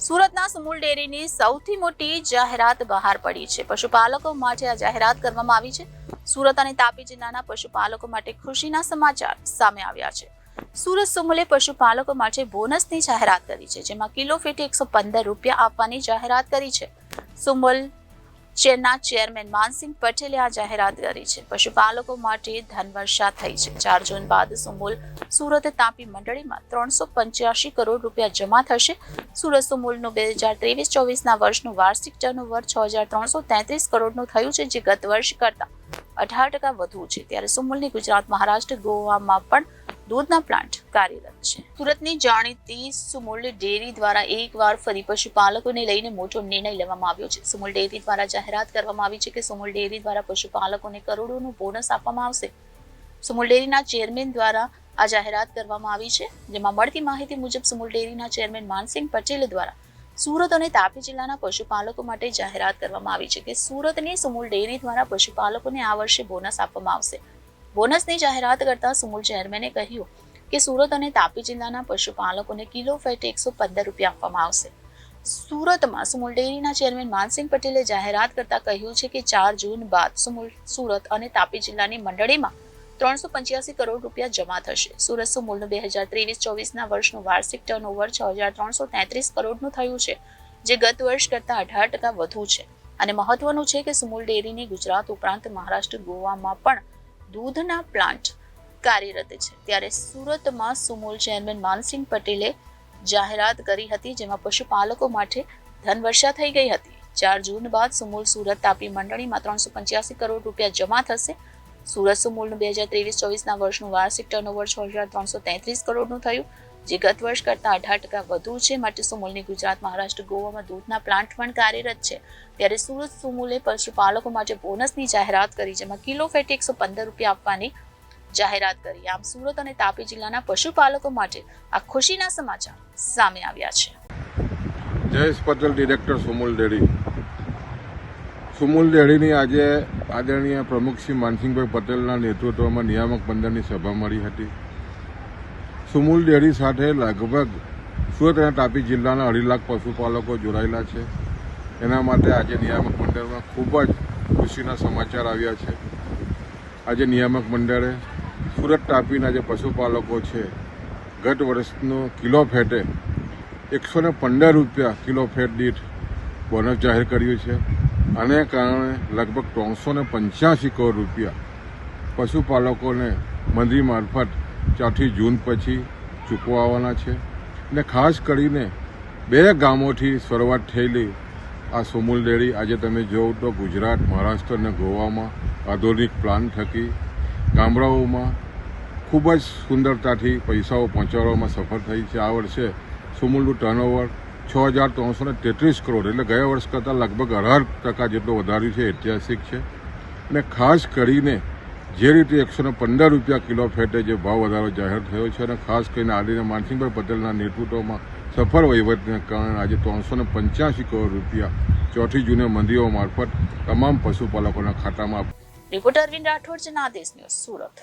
સુરતના સુમુલ ડેરીની સૌથી મોટી જાહેરાત બહાર પડી છે. પશુપાલકો માટે આ જાહેરાત કરવામાં આવી છે. સુરત અને તાપી જિલ્લાના પશુપાલકો માટે ખુશીના સમાચાર સામે આવ્યા છે. સુરત સુમુલે પશુપાલકો માટે બોનસની જાહેરાત કરી છે, જેમાં કિલો ફીટે 115 રૂપિયા આપવાની જાહેરાત કરી છે. સુમુલ ચેરના ચેરમેન માનસિંહ પટેલે આ જાહેરાત કરી છે. પશુપાલકો માટે ધનવર્ષા થઈ છે. 4 જૂન બાદ સુમુલ સુરત તાપી મંડળીમાં 385 કરોડ રૂપિયા જમા થશે. સુરત સુમુલનું 2023-24ના વર્ષનું વાર્ષિક ટર્નઓવર 6333 કરોડનું થયું છે, જે ગત વર્ષ કરતા 18% વધુ છે. ત્યારે સુમુલની ગુજરાત, મહારાષ્ટ્ર, ગોવામાં પણ દૂધના પ્લાન્ટ કાર્યરત છે. સુરતની જાણીતી સુમુલ ડેરી દ્વારા એકવાર ફરી પશુપાલકોને લઈને મોટો નિર્ણય લેવામાં આવ્યો છે. સુમુલ ડેરી દ્વારા જાહેરાત કરવામાં આવી છે કે સુમુલ ડેરી દ્વારા પશુપાલકોને કરોડોનું બોનસ આપવામાં આવશે. સુમુલ ડેરીના ચેરમેન દ્વારા આ જાહેરાત કરવામાં આવી છે, જેમાં મળતી માહિતી મુજબ સુમુલ ડેરીના ચેરમેન માનસિંહ પટેલ દ્વારા સુરત અને તાપી જિલ્લાના પશુપાલકો માટે જાહેરાત કરવામાં આવી છે કે સુરતની સુમુલ ડેરી દ્વારા પશુપાલકોને આ વર્ષે બોનસ આપવામાં આવશે. બોનસની જાહેરાત કરતા સુમુલ ચેરમેને કહ્યું કે સુરત અને તાપી જિલ્લાના પશુપાલકોને કિલો ફેટે 115 રૂપિયા આપવામાં આવશે. સુરતમાં સુમુલ ડેરીના ચેરમેન માનસિંહ પટેલે જાહેરાત કરતા કહ્યું છે કે 4 જૂન બાદ સુમુલ સુરત અને તાપી જિલ્લાની મંડળીમાં 385 કરોડ રૂપિયા જમા થશે. સુરત સુમુલનું 2023-24ના વર્ષનું વાર્ષિક ટર્નઓવર 6333 કરોડનું થયું છે, જે ગત વર્ષ કરતા 18% વધુ છે. અને મહત્વનું છે કે સુમુલ ડેરીની ગુજરાત ઉપરાંત મહારાષ્ટ્ર, ગોવામાં પણ દૂધના પ્લાન્ટ કાર્યરત છે. ત્યારે સુરતમાં સુમુલ ચેરમેન માનસિંહ પટેલે જાહેરાત કરી હતી, જેમાં પશુપાલકો માટે ધનવર્ષા થઈ ગઈ હતી. 4 જૂન બાદ સુમુલ સુરત તાપી મંડળીમાં 385 કરોડ રૂપિયા જમા થશે. સુરત સુમુલનું 2023-24ના વર્ષનું વાર્ષિક ટર્નઓવર 6333 કરોડનું થયું, જે ગત વર્ષ કરતા 18% વધુ છે. માટે સુમુલની ગુજરાત, મહારાષ્ટ્ર, ગોવામાં દૂધના પ્લાન્ટ પણ કાર્યરત છે. ત્યારે સુરત સુમુલે પશુપાલકો માટે બોનસની જાહેરાત કરી, જેમાં કિલો ફેટે 115 રૂપિયા આપવાની જાહેરાત કરી. આમ સુરત અને તાપી જિલ્લાના પશુપાલકો માટે આ ખુશીના સમાચાર સામે આવ્યા છે. Jayesh Patel, director, Sumul dairy. સુમુલ ડેરીની આજે આદરણીય પ્રમુખ શ્રી માનસિંહભાઈ પટેલના નેતૃત્વમાં નિયામક મંડળની સભા મળી હતી. સુમુલ ડેરી સાથે લગભગ સુરત અને તાપી જિલ્લાના 2.5 લાખ પશુપાલકો જોડાયેલા છે. એના માટે આજે નિયામક મંડળમાં ખૂબ જ ખુશીના સમાચાર આવ્યા છે. આજે નિયામક મંડળે સુરત તાપીના જે પશુપાલકો છે, ગત વર્ષનું કિલો ફેટે 115 રૂપિયા કિલો ફેટ દીઠ બોનસ જાહેર કર્યું છે. આને કારણે લગભગ 385 કરોડ રૂપિયા પશુપાલકોને મંત્રી મારફત 4 જૂન પછી ચૂકવવાના છે. અને ખાસ કરીને 2 ગામોથી શરૂઆત થયેલી આ સુમુલ ડેરી આજે તમે જોવો તો ગુજરાત, મહારાષ્ટ્ર અને ગોવામાં આધુનિક પ્લાન થકી ગામડાઓમાં ખૂબ જ સુંદરતાથી પૈસાઓ પહોંચાડવામાં સફળ થઈ છે. આ વર્ષે સુમુલનું ટર્નઓવર 6333 કરોડ, એટલે ગયા વર્ષ કરતાં લગભગ 18% જેટલો વધાર્યું છે. ઐતિહાસિક છે. અને ખાસ કરીને જે રીતે 115 રૂપિયા કિલો ફેટે જે ભાવ વધારો જાહેર થયો છે, અને ખાસ કરીને આદરણીય માનસિંહભાઈ પટેલના નેતૃત્વમાં સફળ વહીવટને કારણે આજે 385 કરોડ રૂપિયા 4 જૂને મંત્રીઓ મારફત તમામ પશુપાલકોના ખાતામાં. Reporter Arvind Rathod, Janadesh news, Surat.